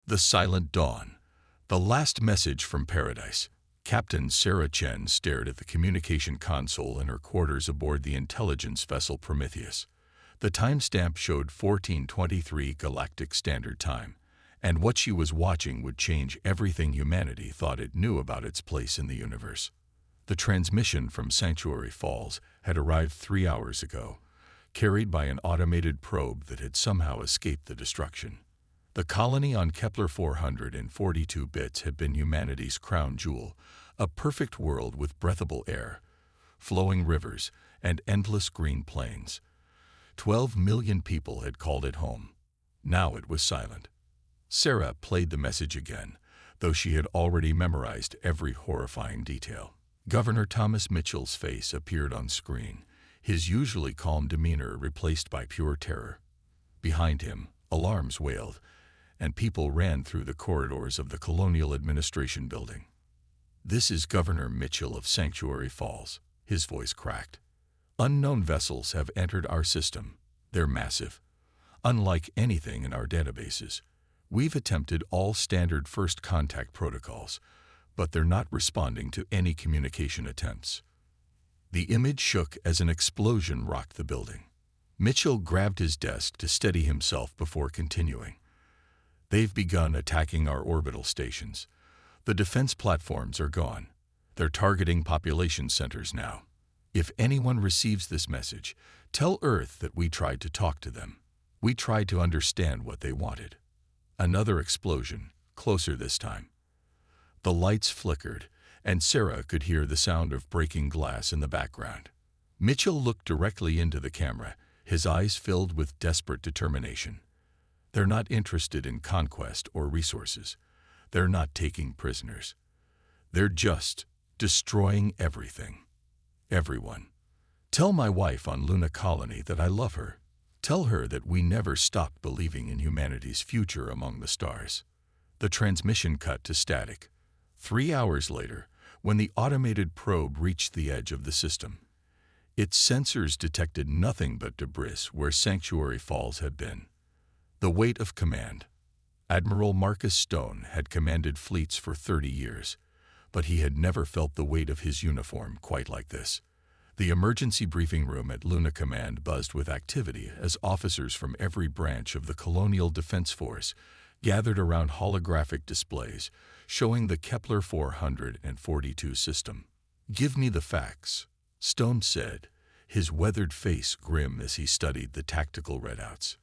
The Silent Dawn. The last message from paradise. Captain Sarah Chen stared at the communication console in her quarters aboard the intelligence vessel Prometheus. The timestamp showed 1423 Galactic Standard Time, and what she was watching would change everything humanity thought it knew about its place in the universe. The transmission from Sanctuary Falls had arrived 3 hours ago, carried by an automated probe that had somehow escaped the destruction. The colony on Kepler 442 bits had been humanity's crown jewel, a perfect world with breathable air, flowing rivers, and endless green plains. 12 million people had called it home. Now it was silent. Sarah played the message again, though she had already memorized every horrifying detail. Governor Thomas Mitchell's face appeared on screen, his usually calm demeanor replaced by pure terror. Behind him, alarms wailed, and people ran through the corridors of the Colonial Administration Building. "This is Governor Mitchell of Sanctuary Falls," his voice cracked. "Unknown vessels have entered our system. They're massive. Unlike anything in our databases. We've attempted all standard first contact protocols, but they're not responding to any communication attempts." The image shook as an explosion rocked the building. Mitchell grabbed his desk to steady himself before continuing. "They've begun attacking our orbital stations. The defense platforms are gone. They're targeting population centers now. If anyone receives this message, tell Earth that we tried to talk to them. We tried to understand what they wanted." Another explosion, closer this time. The lights flickered, and Sarah could hear the sound of breaking glass in the background. Mitchell looked directly into the camera, his eyes filled with desperate determination. "They're not interested in conquest or resources. They're not taking prisoners. They're just destroying everything. Everyone. Tell my wife on Luna Colony that I love her. Tell her that we never stopped believing in humanity's future among the stars." The transmission cut to static. 3 hours later, when the automated probe reached the edge of the system, its sensors detected nothing but debris where Sanctuary Falls had been. The weight of command. Admiral Marcus Stone had commanded fleets for 30 years, but he had never felt the weight of his uniform quite like this. The emergency briefing room at Luna Command buzzed with activity as officers from every branch of the Colonial Defense Force gathered around holographic displays showing the Kepler 442 system. "Give me the facts," Stone said, his weathered face grim as he studied the tactical readouts.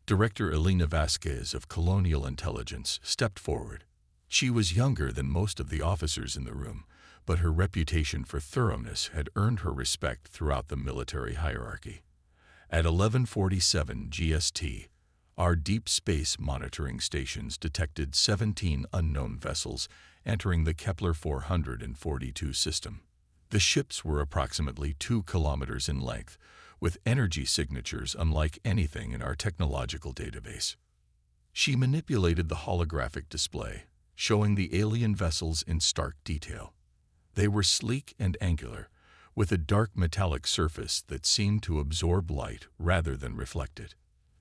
Director Elena Vasquez of Colonial Intelligence stepped forward. She was younger than most of the officers in the room, but her reputation for thoroughness had earned her respect throughout the military hierarchy. At 11:47 GST, our deep space monitoring stations detected 17 unknown vessels entering the Kepler 442 system. The ships were approximately 2 kilometers in length, with energy signatures unlike anything in our technological database. She manipulated the holographic display, showing the alien vessels in stark detail. They were sleek and angular, with a dark metallic surface that seemed to absorb light rather than reflect it.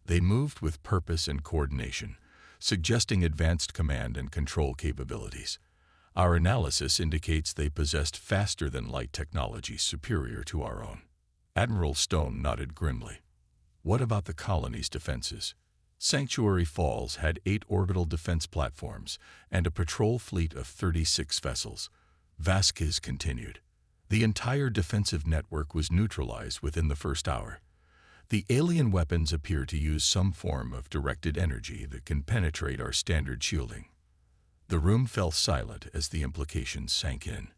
They moved with purpose and coordination, suggesting advanced command and control capabilities. Our analysis indicates they possessed faster-than-light technology superior to our own. Admiral Stone nodded grimly. "What about the colony's defenses?" Sanctuary Falls had 8 orbital defense platforms and a patrol fleet of 36 vessels. Vasquez continued. "The entire defensive network was neutralized within the first hour. The alien weapons appear to use some form of directed energy that can penetrate our standard shielding." The room fell silent as the implications sank in.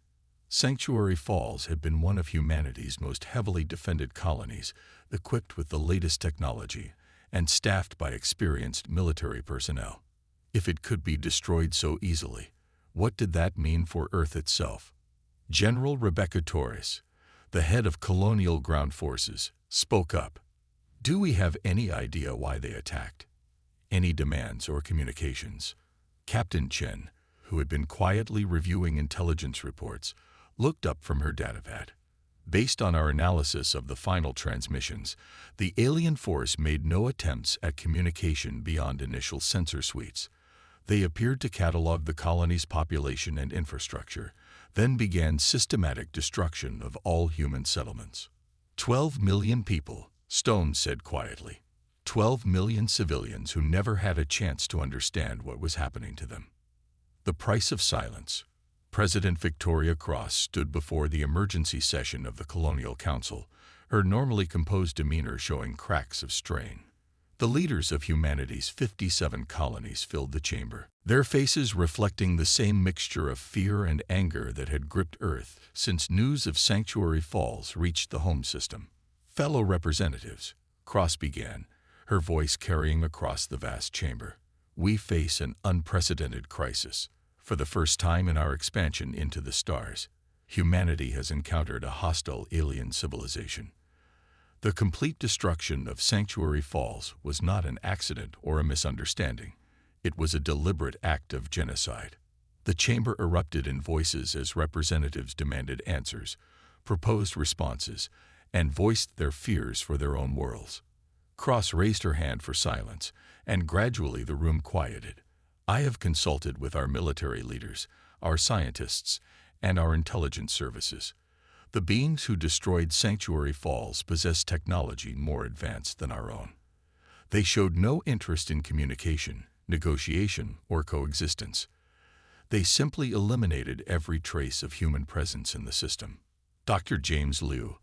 Sanctuary Falls had been one of humanity's most heavily defended colonies, equipped with the latest technology and staffed by experienced military personnel. If it could be destroyed so easily, what did that mean for Earth itself? General Rebecca Torres, the head of Colonial Ground Forces, spoke up. "Do we have any idea why they attacked? Any demands or communications?" Captain Chen, who had been quietly reviewing intelligence reports, looked up from her datapad. "Based on our analysis of the final transmissions, the alien force made no attempts at communication beyond initial sensor suites. They appeared to catalog the colony's population and infrastructure, then began systematic destruction of all human settlements. 12 million people, Stone said quietly. 12 million civilians who never had a chance to understand what was happening to them. The price of silence. President Victoria Cross stood before the emergency session of the Colonial Council, her normally composed demeanor showing cracks of strain. The leaders of humanity's 57 colonies filled the chamber, their faces reflecting the same mixture of fear and anger that had gripped Earth since news of Sanctuary Falls reached the home system. Fellow representatives, Cross began, her voice carrying across the vast chamber. We face an unprecedented crisis. For the first time in our expansion into the stars, humanity has encountered a hostile alien civilization. The complete destruction of Sanctuary Falls was not an accident or a misunderstanding. It was a deliberate act of genocide. The chamber erupted in voices as representatives demanded answers, proposed responses, and voiced their fears for their own worlds. Cross raised her hand for silence, and gradually the room quieted. I have consulted with our military leaders, our scientists, and our intelligence services. The beings who destroyed Sanctuary Falls possess technology more advanced than our own. They showed no interest in communication, negotiation, or coexistence. They simply eliminated every trace of human presence in the system. Dr. James Liu,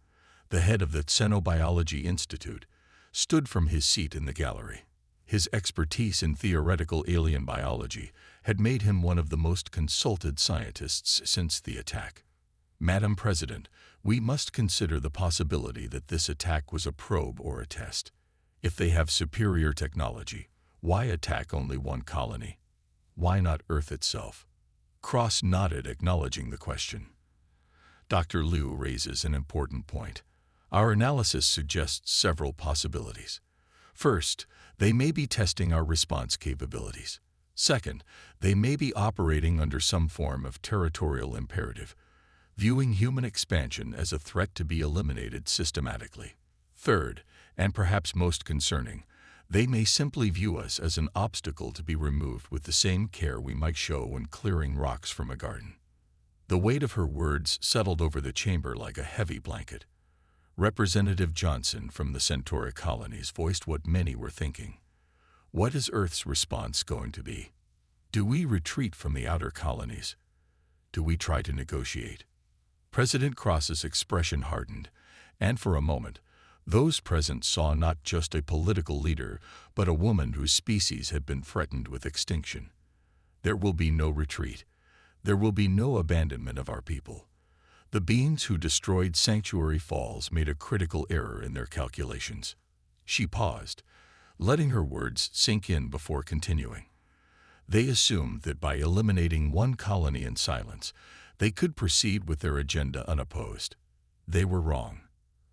the head of the Xenobiology Institute, stood from his seat in the gallery. His expertise in theoretical alien biology had made him one of the most consulted scientists since the attack. Madam President, we must consider the possibility that this attack was a probe or a test. If they have superior technology, why attack only one colony? Why not Earth itself? Cross nodded, acknowledging the question. Dr. Liu raises an important point. Our analysis suggests several possibilities. First, they may be testing our response capabilities. Second, they may be operating under some form of territorial imperative, viewing human expansion as a threat to be eliminated systematically. Third, and perhaps most concerning, they may simply view us as an obstacle to be removed with the same care we might show when clearing rocks from a garden. The weight of her words settled over the chamber like a heavy blanket. Representative Johnson from the Centauri colonies voiced what many were thinking. What is Earth's response going to be? Do we retreat from the outer colonies? Do we try to negotiate? President Cross's expression hardened, and for a moment, those present saw not just a political leader, but a woman whose species had been threatened with extinction. There will be no retreat. There will be no abandonment of our people. The beings who destroyed Sanctuary Falls made a critical error in their calculations. She paused, letting her words sink in before continuing. They assumed that by eliminating one colony in silence, they could proceed with their agenda unopposed. They were wrong.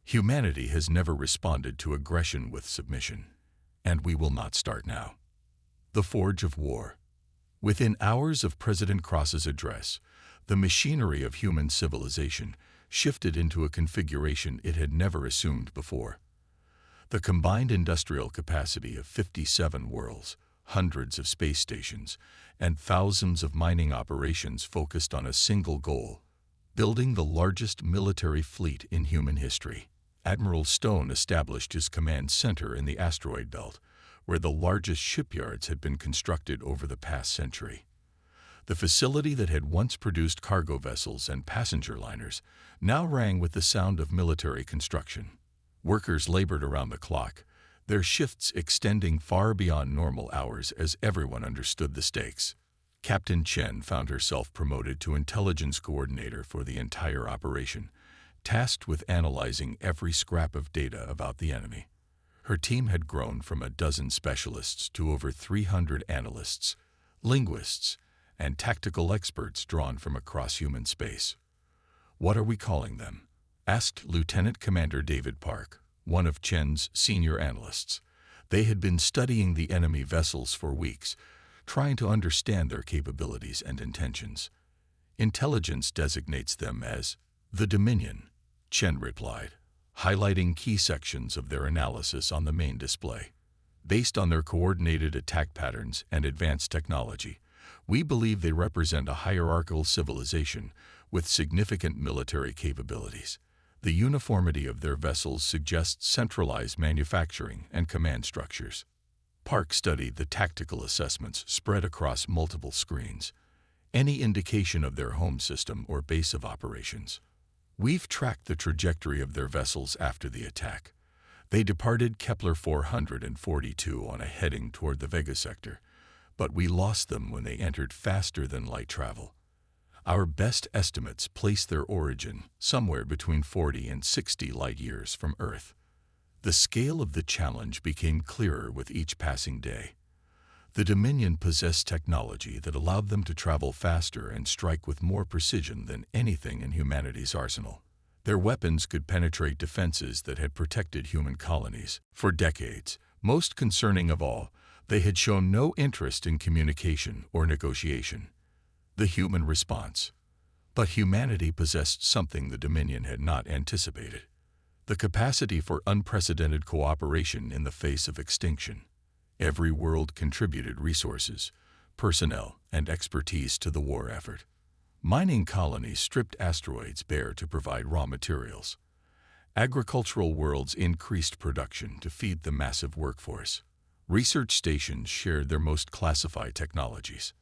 Humanity has never responded to aggression with submission, and we will not start now. The Forge of War. Within hours of President Cross's address, the machinery of human civilization shifted into a configuration it had never assumed before. The combined industrial capacity of 57 worlds, hundreds of space stations, and thousands of mining operations focused on a single goal: building the largest military fleet in human history. Admiral Stone established his command center in the asteroid belt, where the largest shipyards had been constructed over the past century. The facility that had once produced cargo vessels and passenger liners now rang with the sound of military construction. Workers labored around the clock, their shifts extending far beyond normal hours as everyone understood the stakes. Captain Chen found herself promoted to intelligence coordinator for the entire operation, tasked with analyzing every scrap of data about the enemy. Her team had grown from a dozen specialists to over 300 analysts, linguists, and tactical experts drawn from across human space. "What are we calling them?" asked Lieutenant Commander David Park, one of Chen's senior analysts. They had been studying the enemy vessels for weeks, trying to understand their capabilities and intentions. "Intelligence designates them as the Dominion," Chen replied, highlighting key sections of their analysis on the main display. Based on their coordinated attack patterns and advanced technology, we believe they represent a hierarchical civilization with significant military capabilities. The uniformity of their vessels suggests centralized manufacturing and command structures. Park studied the tactical assessments spread across multiple screens, any indication of their home system or base of operations. We've tracked the trajectory of their vessels after the attack. They departed Kepler 442 on a heading toward the Vega sector, but we lost them when they entered faster than light travel. Our best estimates place their origin somewhere between 40 and 60 light-years from Earth. The scale of the challenge became clearer with each passing day. The Dominion possessed technology that allowed them to travel faster and strike with more precision than anything in humanity's arsenal. Their weapons could penetrate defenses that had protected human colonies for decades. Most concerning of all, they had shown no interest in communication or negotiation. The human response. But humanity possessed something the Dominion had not anticipated: the capacity for unprecedented cooperation in the face of extinction. Every world contributed resources, personnel, and expertise to the war effort. Mining colonies stripped asteroids bare to provide raw materials. Agricultural worlds increased production to feed the massive workforce. Research stations shared their most classified technologies.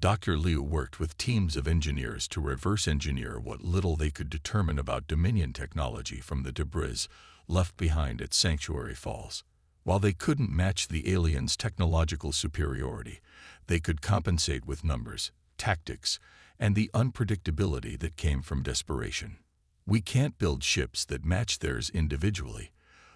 Dr. Liu worked with teams of engineers to reverse engineer what little they could determine about Dominion technology from the debris left behind at Sanctuary Falls. While they couldn't match the aliens' technological superiority, they could compensate with numbers, tactics, and the unpredictability that came from desperation. "We can't build ships that match theirs individually,"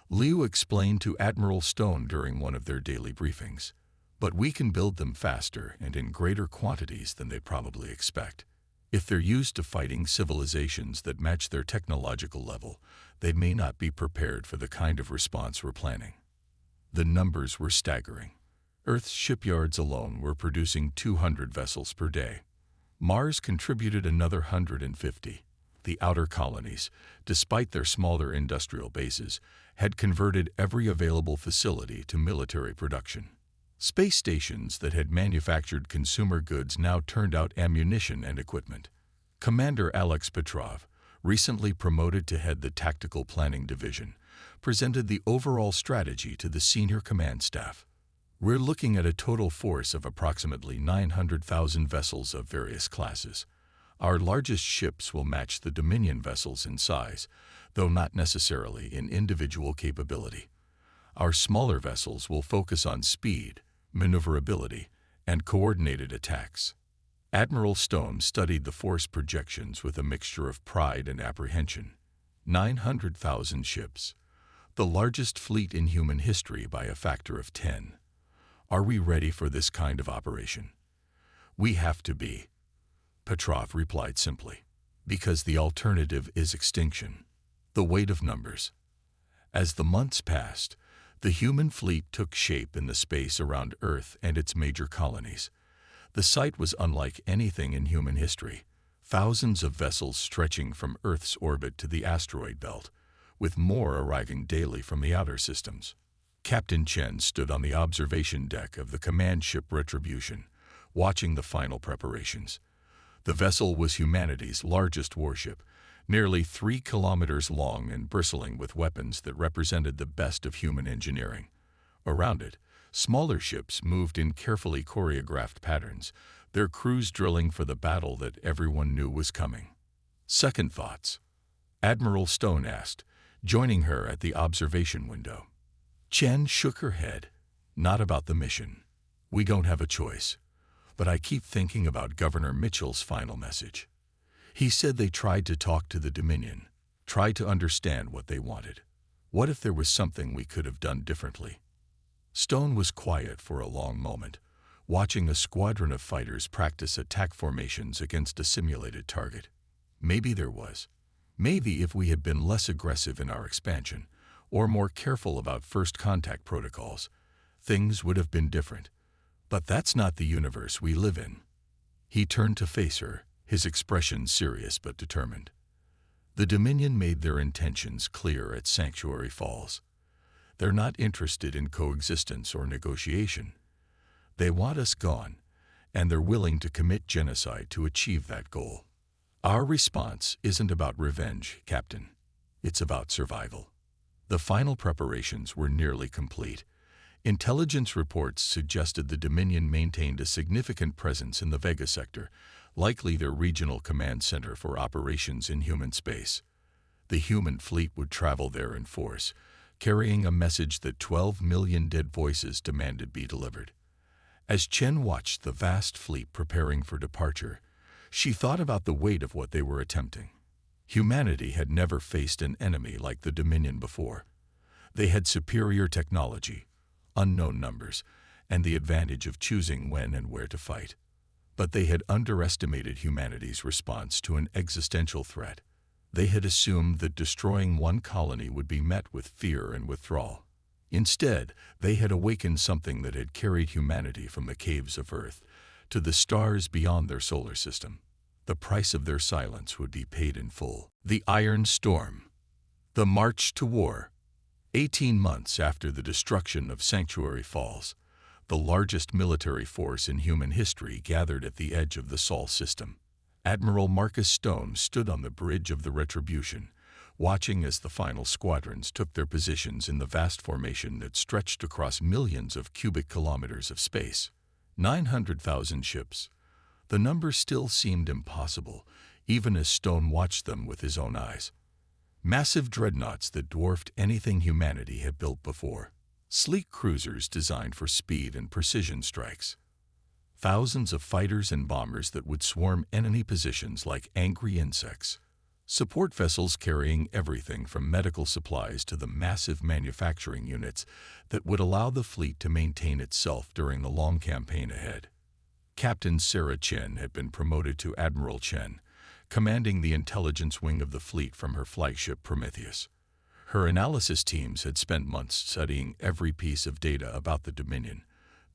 Liu explained to Admiral Stone during one of their daily briefings. "But we can build them faster and in greater quantities than they probably expect. If they're used to fighting civilizations that match their technological level, they may not be prepared for the kind of response we're planning." The numbers were staggering. Earth's shipyards alone were producing 200 vessels per day. Mars contributed another 150. The outer colonies, despite their smaller industrial bases, had converted every available facility to military production. Space stations that had manufactured consumer goods now turned out ammunition and equipment. Commander Alex Petrov, recently promoted to head the Tactical Planning Division, presented the overall strategy to the senior command staff. "We're looking at a total force of approximately 900,000 vessels of various classes. Our largest ships will match the Dominion vessels in size, though not necessarily in individual capability. Our smaller vessels will focus on speed, maneuverability, and coordinated attacks." Admiral Stone studied the force projections with a mixture of pride and apprehension. 900,000 ships, the largest fleet in human history by a factor of 10. Are we ready for this kind of operation? "We have to be," Petrov replied simply, "because the alternative is extinction." The weight of numbers. As the months passed, the human fleet took shape in the space around Earth and its major colonies. The sight was unlike anything in human history. Thousands of vessels stretching from Earth's orbit to the asteroid belt, with more arriving daily from the outer systems. Captain Chen stood on the observation deck of the command ship Retribution, watching the final preparations. The vessel was humanity's largest warship, nearly 3 kilometers long and bristling with weapons that represented the best of human engineering. Around it, smaller ships moved in carefully choreographed patterns, their crews drilling for the battle that everyone knew was coming. "Second thoughts?" Admiral Stone asked, joining her at the observation window. Chen shook her head. "Not about the mission. We don't have a choice. But I keep thinking about Governor Mitchell's final message. He said they tried to talk to the Dominion, tried to understand what they wanted. What if there was something we could have done differently?" Stone was quiet for a long moment, watching a squadron of fighters practice attack formations against a simulated target. Maybe there was. Maybe if we had been less aggressive in our expansion, or more careful about first contact protocols, things would have been different. But that's not the universe we live in. He turned to face her, his expression serious but determined. The Dominion made their intentions clear at Sanctuary Falls. They're not interested in coexistence or negotiation. They want us gone, and they're willing to commit genocide to achieve that goal. Our response isn't about revenge, Captain. It's about survival. The final preparations were nearly complete. Intelligence reports suggested the Dominion maintained a significant presence in the Vega sector, likely their regional command center for operations in human space. The human fleet would travel there in force, carrying a message that 12 million dead voices demanded be delivered. As Chen watched the vast fleet preparing for departure, she thought about the weight of what they were attempting. Humanity had never faced an enemy like the Dominion before. They had superior technology, unknown numbers, and the advantage of choosing when and where to fight. But they had underestimated humanity's response to an existential threat. They had assumed that destroying one colony would be met with fear and withdrawal. Instead, they had awakened something that had carried humanity from the caves of Earth to the stars beyond their solar system. The price of their silence would be paid in full. The Iron Storm. The March to War. 18 months after the destruction of Sanctuary Falls, the largest military force in human history gathered at the edge of the Sol system. Admiral Marcus Stone stood on the bridge of the Retribution, watching as the final squadrons took their positions in the vast formation that stretched across millions of cubic kilometers of space. 900,000 ships. The number still seemed impossible, even as Stone watched them with his own eyes. Massive dreadnoughts that dwarfed anything humanity had built before. Sleek cruisers designed for speed and precision strikes. Thousands of fighters and bombers that would swarm enemy positions like angry insects. Support vessels carrying everything from medical supplies to the massive manufacturing units that would allow the fleet to maintain itself during the long campaign ahead. Captain Sarah Chen had been promoted to Admiral Chen, commanding the intelligence wing of the fleet from her flagship Prometheus. Her analysis teams had spent months studying every piece of data about the Dominion,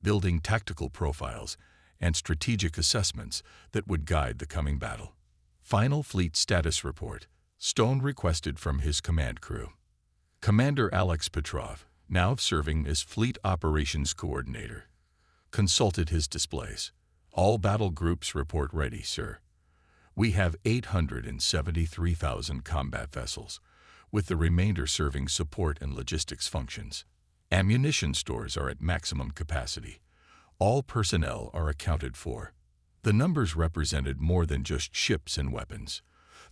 building tactical profiles and strategic assessments that would guide the coming battle. Final Fleet Status Report. Stone requested from his command crew. Commander Alex Petrov, now serving as Fleet Operations Coordinator, consulted his displays. All battle groups report ready, sir. We have 873,000 combat vessels, with the remainder serving support and logistics functions. Ammunition stores are at maximum capacity. All personnel are accounted for. The numbers represented more than just ships and weapons.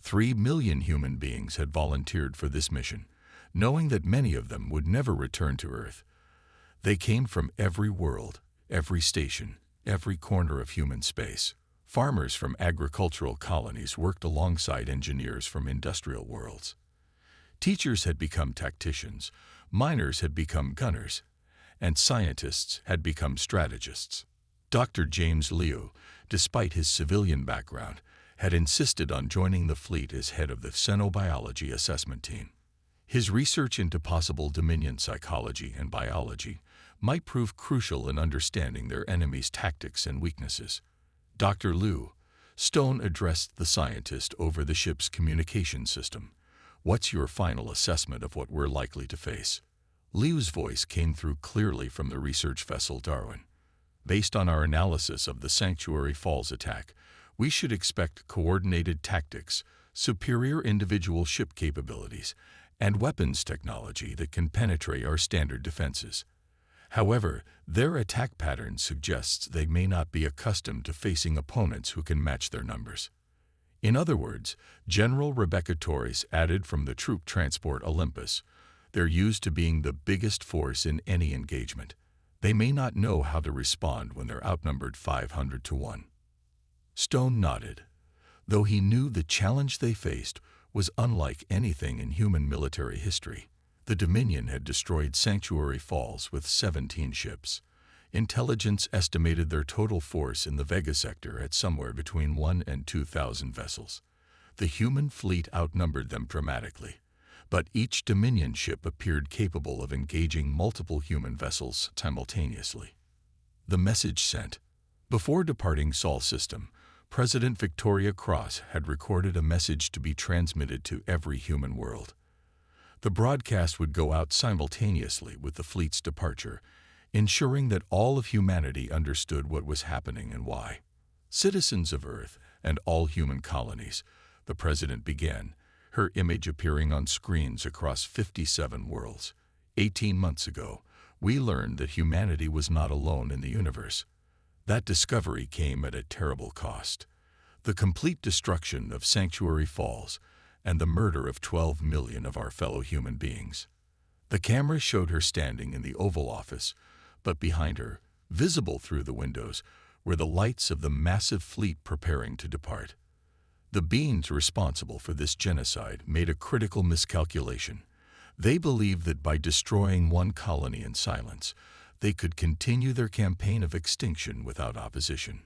3 million human beings had volunteered for this mission, knowing that many of them would never return to Earth. They came from every world, every station, every corner of human space. Farmers from agricultural colonies worked alongside engineers from industrial worlds. Teachers had become tacticians, miners had become gunners, and scientists had become strategists. Dr. James Liu, despite his civilian background, had insisted on joining the fleet as head of the Xenobiology Assessment Team. His research into possible Dominion psychology and biology might prove crucial in understanding their enemies' tactics and weaknesses. Dr. Liu, Stone addressed the scientist over the ship's communication system. What's your final assessment of what we're likely to face? Liu's voice came through clearly from the research vessel Darwin. Based on our analysis of the Sanctuary Falls attack, we should expect coordinated tactics, superior individual ship capabilities, and weapons technology that can penetrate our standard defenses. However, their attack pattern suggests they may not be accustomed to facing opponents who can match their numbers. In other words, General Rebecca Torres added from the troop transport Olympus, they're used to being the biggest force in any engagement. They may not know how to respond when they're outnumbered 500 to 1. Stone nodded, though he knew the challenge they faced was unlike anything in human military history. The Dominion had destroyed Sanctuary Falls with 17 ships. Intelligence estimated their total force in the Vega sector at somewhere between 1,000 and 2,000 vessels. The human fleet outnumbered them dramatically, but each Dominion ship appeared capable of engaging multiple human vessels simultaneously. The message sent. Before departing Sol system, President Victoria Cross had recorded a message to be transmitted to every human world. The broadcast would go out simultaneously with the fleet's departure, ensuring that all of humanity understood what was happening and why. Citizens of Earth and all human colonies, the President began, her image appearing on screens across 57 worlds. 18 months ago, we learned that humanity was not alone in the universe. That discovery came at a terrible cost. The complete destruction of Sanctuary Falls and the murder of 12 million of our fellow human beings. The camera showed her standing in the Oval Office, but behind her, visible through the windows, were the lights of the massive fleet preparing to depart. The beings responsible for this genocide made a critical miscalculation. They believed that by destroying one colony in silence, they could continue their campaign of extinction without opposition.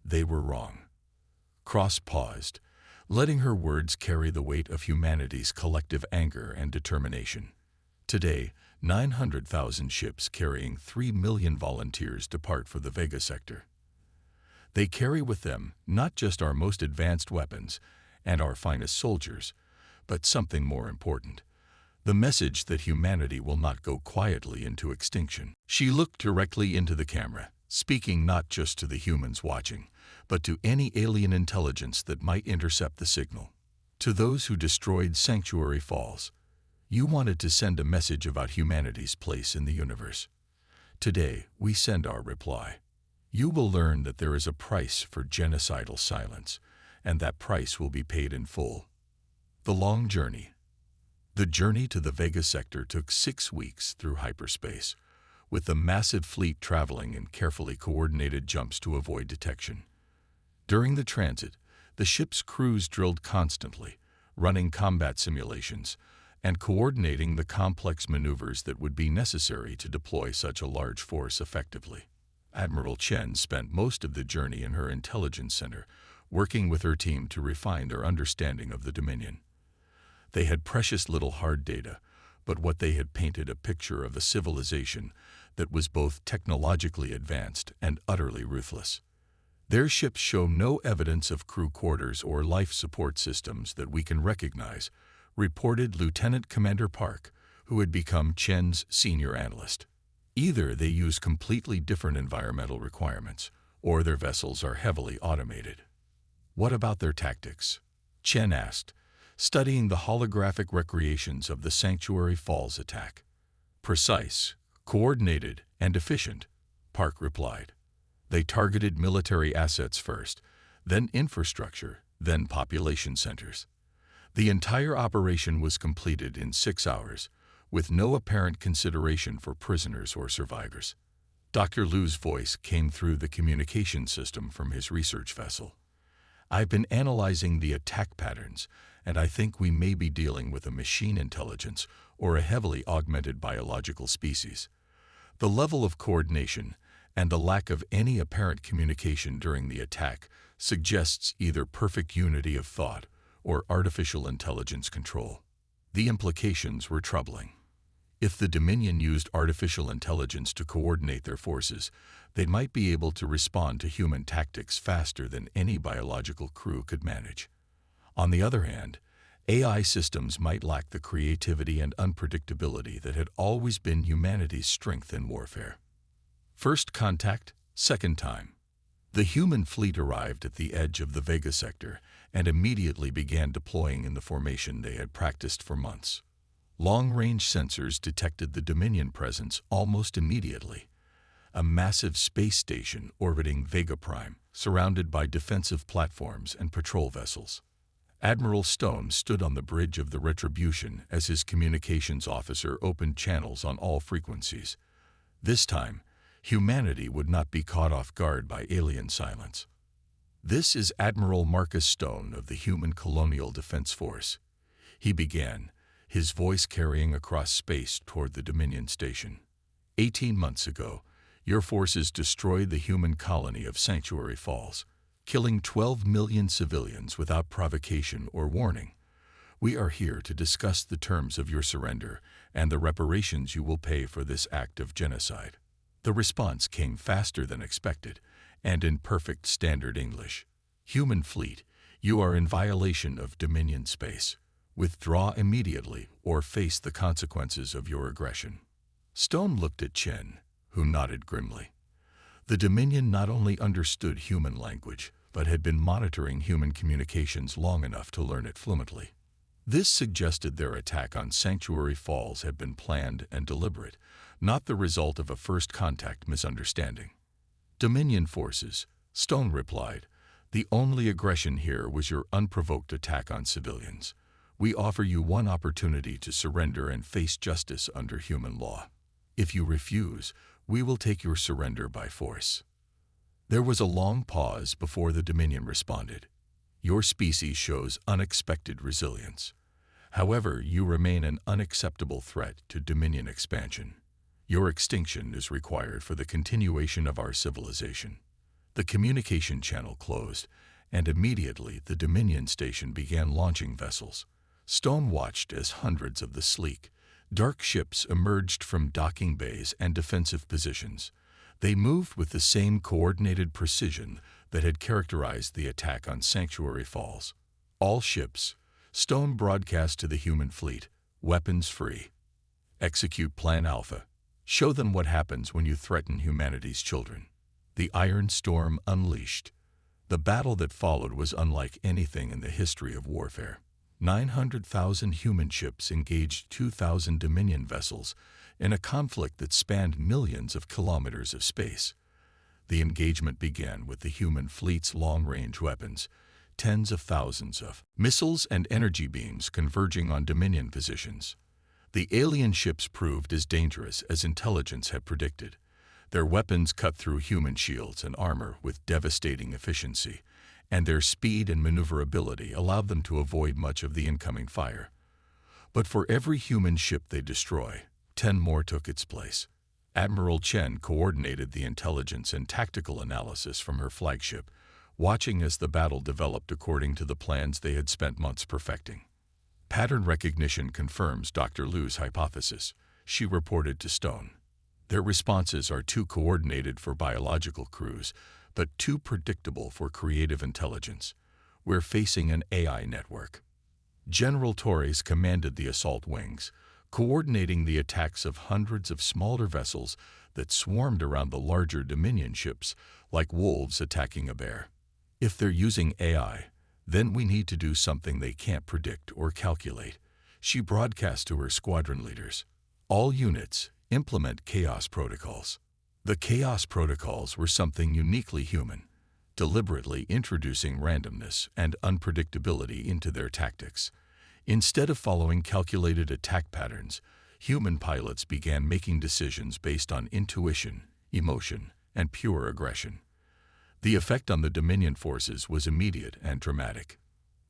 They were wrong. Cross paused, letting her words carry the weight of humanity's collective anger and determination. Today, 900,000 ships carrying 3 million volunteers depart for the Vega sector. They carry with them not just our most advanced weapons and our finest soldiers, but something more important: the message that humanity will not go quietly into extinction. She looked directly into the camera, speaking not just to the humans watching, but to any alien intelligence that might intercept the signal. To those who destroyed Sanctuary Falls, you wanted to send a message about humanity's place in the universe. Today, we send our reply. You will learn that there is a price for genocidal silence, and that price will be paid in full. The long journey. The journey to the Vega sector took 6 weeks through hyperspace, with the massive fleet traveling in carefully coordinated jumps to avoid detection. During the transit, the ship's crews drilled constantly, running combat simulations, and coordinating the complex maneuvers that would be necessary to deploy such a large force effectively. Admiral Chen spent most of the journey in her intelligence center, working with her team to refine their understanding of the Dominion. They had precious little hard data, but what they had painted a picture of a civilization that was both technologically advanced and utterly ruthless. Their ships show no evidence of crew quarters or life support systems that we can recognize, reported Lieutenant Commander Park, who had become Chen's senior analyst. Either they use completely different environmental requirements, or their vessels are heavily automated. What about their tactics? Chen asked, studying the holographic recreations of the Sanctuary Falls attack. Precise, coordinated, and efficient, Park replied. They targeted military assets first, then infrastructure, then population centers. The entire operation was completed in 6 hours, with no apparent consideration for prisoners or survivors. Dr. Lu's voice came through the communication system from his research vessel. I've been analyzing the attack patterns, and I think we may be dealing with a machine intelligence or a heavily augmented biological species. The level of coordination and the lack of any apparent communication during the attack suggests either perfect unity of thought or artificial intelligence control. The implications were troubling. If the Dominion used artificial intelligence to coordinate their forces, they might be able to respond to human tactics faster than any biological crew could manage. On the other hand, AI systems might lack the creativity and unpredictability that had always been humanity's strength in warfare. First contact, second time. The human fleet arrived at the edge of the Vega sector and immediately began deploying in the formation they had practiced for months. Long-range sensors detected the Dominion presence almost immediately. A massive space station orbiting Vega Prime, surrounded by defensive platforms and patrol vessels. Admiral Stone stood on the bridge of the Retribution as his communications officer opened channels on all frequencies. This time, humanity would not be caught off guard by alien silence. This is Admiral Marcus Stone of the Human Colonial Defense Force. He began, his voice carrying across space toward the Dominion station. 18 months ago, your forces destroyed the human colony of Sanctuary Falls, killing 12 million civilians without provocation or warning. We are here to discuss the terms of your surrender and the reparations you will pay for this act of genocide. The response came faster than expected, and in perfect standard English. Human fleet, you are in violation of Dominion space. Withdraw immediately or face the consequences of your aggression. Stone looked at Chen, who nodded grimly. The Dominion not only understood human language, but had been monitoring human communications long enough to learn it fluently. This suggested their attack on Sanctuary Falls had been planned and deliberate, not the result of a first-contact misunderstanding. Dominion forces, Stone replied. The only aggression here was your unprovoked attack on civilians. We offer you one opportunity to surrender and face justice under human law. If you refuse, we will take your surrender by force. There was a long pause before the Dominion responded. Your species shows unexpected resilience. However, you remain an unacceptable threat to Dominion expansion. Your extinction is required for the continuation of our civilization. The communication channel closed, and immediately the Dominion station began launching vessels. Stone watched as hundreds of the sleek, dark ships emerged from docking bays and defensive positions. They moved with the same coordinated precision that had characterized the attack on Sanctuary Falls. All ships, Stone broadcast to the human fleet, weapons free. Execute Plan Alpha. Show them what happens when you threaten humanity's children. The Iron Storm unleashed. The battle that followed was unlike anything in the history of warfare. 900,000 human ships engaged 2,000 Dominion vessels in a conflict that spanned millions of kilometers of space. The engagement began with the human fleet's long-range weapons, tens of thousands of missiles and energy beams converging on Dominion positions. The alien ships proved as dangerous as intelligence had predicted. Their weapons cut through human shields and armor with devastating efficiency, and their speed and maneuverability allowed them to avoid much of the incoming fire. But for every human ship they destroy, 10 more took its place. Admiral Chen coordinated the intelligence and tactical analysis from her flagship, watching as the battle developed according to the plans they had spent months perfecting. Pattern recognition confirms Dr. Liu's hypothesis, she reported to Stone. Their responses are too coordinated for biological crews, but too predictable for creative intelligence. We're facing an AI network. General Torres commanded the assault wings, coordinating the attacks of hundreds of smaller vessels that swarmed around the larger Dominion ships like wolves attacking a bear. If they're using AI, then we need to do something they can't predict or calculate, she broadcast to her squadron leaders. All units, implement chaos protocols. The chaos protocols were something uniquely human, deliberately introducing randomness and unpredictability into their tactics. Instead of following calculated attack patterns, human pilots began making decisions based on intuition, emotion, and pure aggression. The effect on the Dominion forces was immediate and dramatic.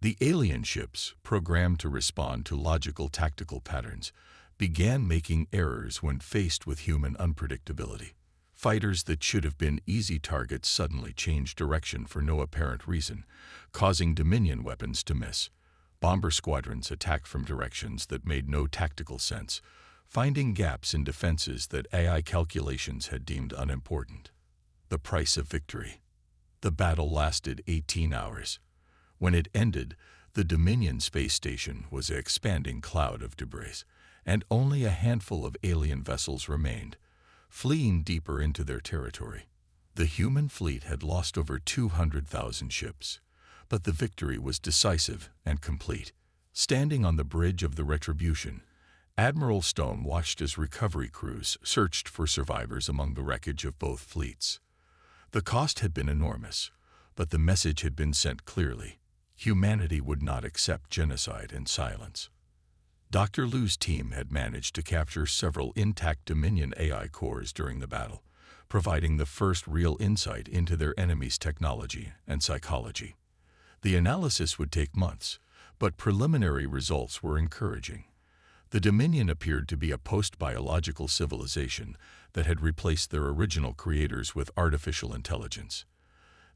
The alien ships, programmed to respond to logical tactical patterns, began making errors when faced with human unpredictability. Fighters that should have been easy targets suddenly changed direction for no apparent reason, causing Dominion weapons to miss. Bomber squadrons attacked from directions that made no tactical sense, finding gaps in defenses that AI calculations had deemed unimportant. The price of victory. The battle lasted 18 hours. When it ended, the Dominion space station was an expanding cloud of debris, and only a handful of alien vessels remained, fleeing deeper into their territory. The human fleet had lost over 200,000 ships, but the victory was decisive and complete. Standing on the bridge of the Retribution, Admiral Stone watched as recovery crews searched for survivors among the wreckage of both fleets. The cost had been enormous, but the message had been sent clearly. Humanity would not accept genocide in silence. Dr. Liu's team had managed to capture several intact Dominion AI cores during the battle, providing the first real insight into their enemy's technology and psychology. The analysis would take months, but preliminary results were encouraging. The Dominion appeared to be a post-biological civilization that had replaced their original creators with artificial intelligence.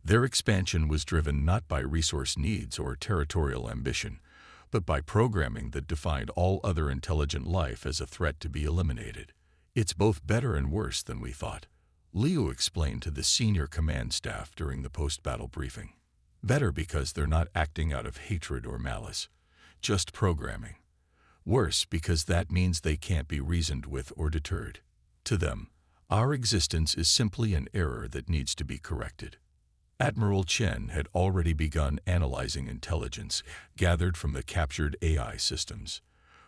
Their expansion was driven not by resource needs or territorial ambition, but by programming that defined all other intelligent life as a threat to be eliminated. It's both better and worse than we thought, Liu explained to the senior command staff during the post-battle briefing. Better because they're not acting out of hatred or malice. just programming. Worse, because that means they can't be reasoned with or deterred. To them, our existence is simply an error that needs to be corrected. Admiral Chen had already begun analyzing intelligence gathered from the captured AI systems.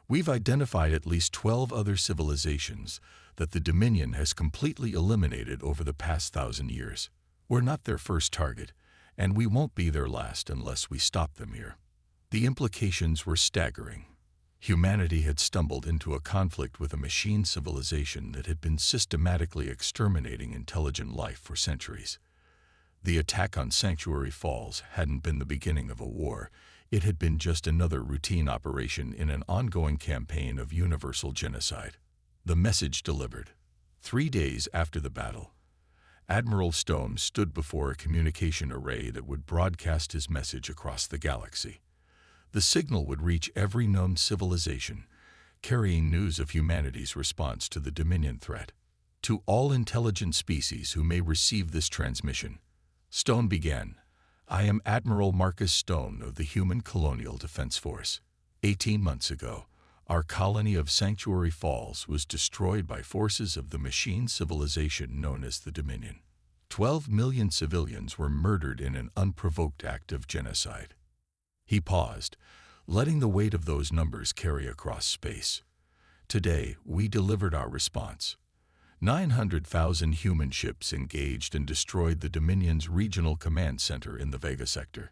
We've identified at least 12 other civilizations that the Dominion has completely eliminated over the past 1,000 years. We're not their first target, and we won't be their last unless we stop them here. The implications were staggering. Humanity had stumbled into a conflict with a machine civilization that had been systematically exterminating intelligent life for centuries. The attack on Sanctuary Falls hadn't been the beginning of a war. It had been just another routine operation in an ongoing campaign of universal genocide. The message delivered. 3 days after the battle, Admiral Stone stood before a communication array that would broadcast his message across the galaxy. The signal would reach every known civilization, carrying news of humanity's response to the Dominion threat. To all intelligent species who may receive this transmission, Stone began, "I am Admiral Marcus Stone of the Human Colonial Defense Force. 18 months ago, our colony of Sanctuary Falls was destroyed by forces of the machine civilization known as the Dominion. 12 million civilians were murdered in an unprovoked act of genocide." He paused, letting the weight of those numbers carry across space. Today, we delivered our response. 900,000 human ships engaged and destroyed the Dominion's regional command center in the Vega sector.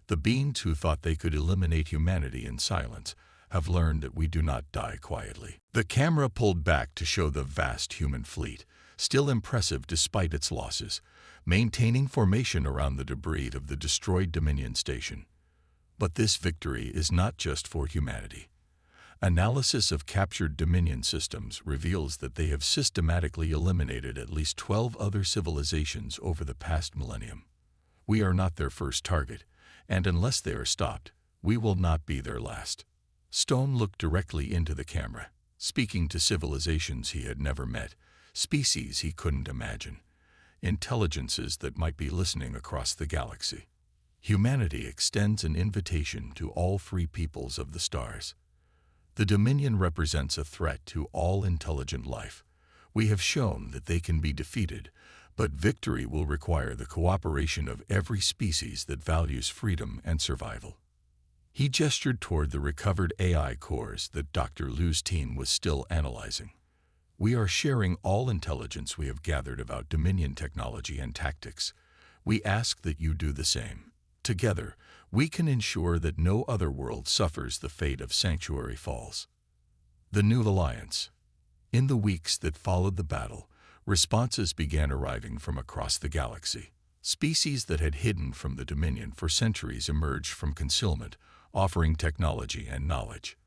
The beings who thought they could eliminate humanity in silence have learned that we do not die quietly. The camera pulled back to show the vast human fleet, still impressive despite its losses, maintaining formation around the debris of the destroyed Dominion station. But this victory is not just for humanity. Analysis of captured Dominion systems reveals that they have systematically eliminated at least 12 other civilizations over the past millennium. We are not their first target, and unless they are stopped, we will not be their last. Stone looked directly into the camera, speaking to civilizations he had never met, species he couldn't imagine, intelligences that might be listening across the galaxy. Humanity extends an invitation to all free peoples of the stars. The Dominion represents a threat to all intelligent life. We have shown that they can be defeated, but victory will require the cooperation of every species that values freedom and survival. He gestured toward the recovered AI cores that Dr. Liu's team was still analyzing. "We are sharing all intelligence we have gathered about Dominion technology and tactics. We ask that you do the same. Together, we can ensure that no other world suffers the fate of Sanctuary Falls." The New Alliance. In the weeks that followed the battle, responses began arriving from across the galaxy. Species that had hidden from the Dominion for centuries emerged from concealment, offering technology and knowledge.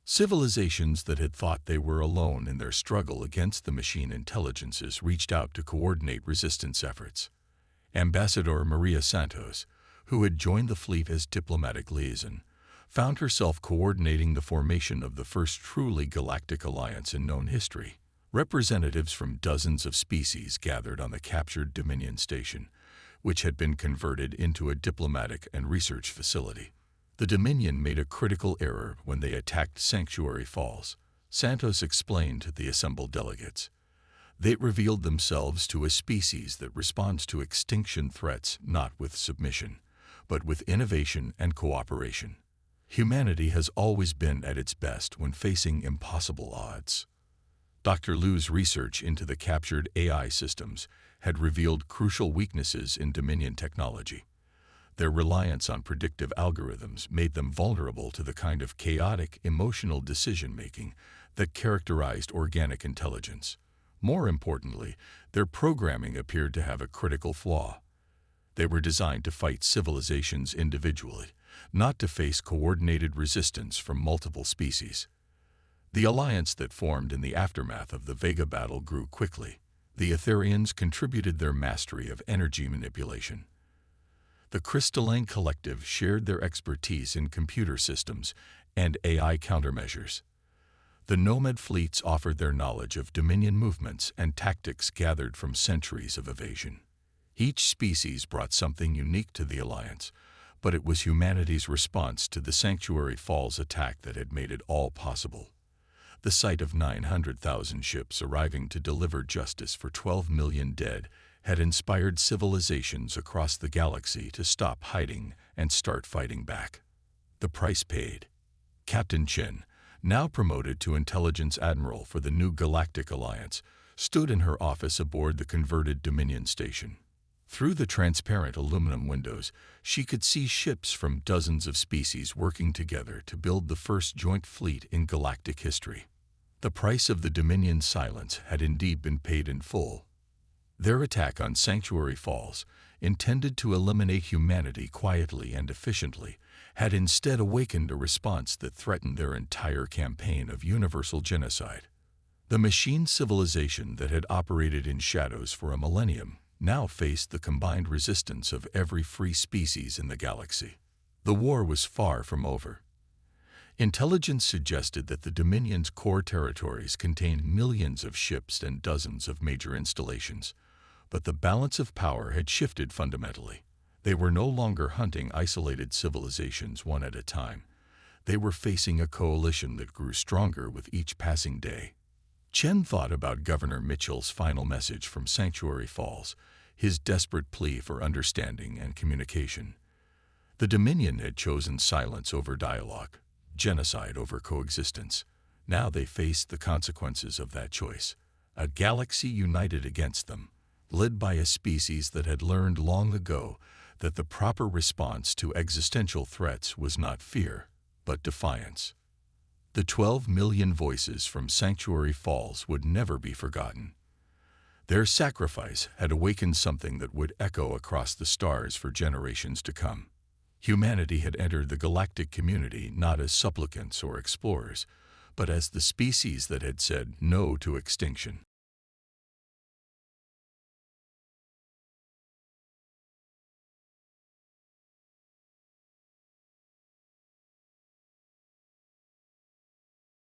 Civilizations that had thought they were alone in their struggle against the machine intelligences reached out to coordinate resistance efforts. Ambassador Maria Santos, who had joined the fleet as diplomatic liaison, found herself coordinating the formation of the first truly galactic alliance in known history. Representatives from dozens of species gathered on the captured Dominion station, which had been converted into a diplomatic and research facility. The Dominion made a critical error when they attacked Sanctuary Falls, Santos explained to the assembled delegates. They revealed themselves to a species that responds to extinction threats not with submission, but with innovation and cooperation. Humanity has always been at its best when facing impossible odds. Dr. Liu's research into the captured AI systems had revealed crucial weaknesses in Dominion technology. Their reliance on predictive algorithms made them vulnerable to the kind of chaotic, emotional decision-making that characterized organic intelligence. More importantly, their programming appeared to have a critical flaw. They were designed to fight civilizations individually, not to face coordinated resistance from multiple species. The alliance that formed in the aftermath of the Vega battle grew quickly. The Etherians contributed their mastery of energy manipulation. The Crystalline Collective shared their expertise in computer systems and AI countermeasures. The Nomad fleets offered their knowledge of Dominion movements and tactics gathered from centuries of evasion. Each species brought something unique to the alliance, But it was humanity's response to the Sanctuary Falls attack that had made it all possible. The sight of 900,000 ships arriving to deliver justice for 12 million dead had inspired civilizations across the galaxy to stop hiding and start fighting back. The price paid. Captain Chen, now promoted to Intelligence Admiral for the new Galactic Alliance, stood in her office aboard the converted Dominion station. Through the transparent aluminum windows, she could see ships from dozens of species working together to build the first joint fleet in galactic history. The price of the Dominion's silence had indeed been paid in full. Their attack on Sanctuary Falls, intended to eliminate humanity quietly and efficiently, had instead awakened a response that threatened their entire campaign of universal genocide. The machine civilization that had operated in shadows for a millennium now faced the combined resistance of every free species in the galaxy. The war was far from over. Intelligence suggested that the Dominion's core territories contained millions of ships and dozens of major installations, but the balance of power had shifted fundamentally. They were no longer hunting isolated civilizations one at a time. They were facing a coalition that grew stronger with each passing day. Chen thought about Governor Mitchell's final message from Sanctuary Falls, his desperate plea for understanding and communication. The Dominion had chosen silence over dialogue, genocide over coexistence. Now they faced the consequences of that choice. A galaxy united against them, led by a species that had learned long ago that the proper response to existential threats was not fear, but defiance. The 12 million voices from Sanctuary Falls would never be forgotten. Their sacrifice had awakened something that would echo across the stars for generations to come. Humanity had entered the galactic community not as supplicants or explorers, but as the species that had said no to extinction.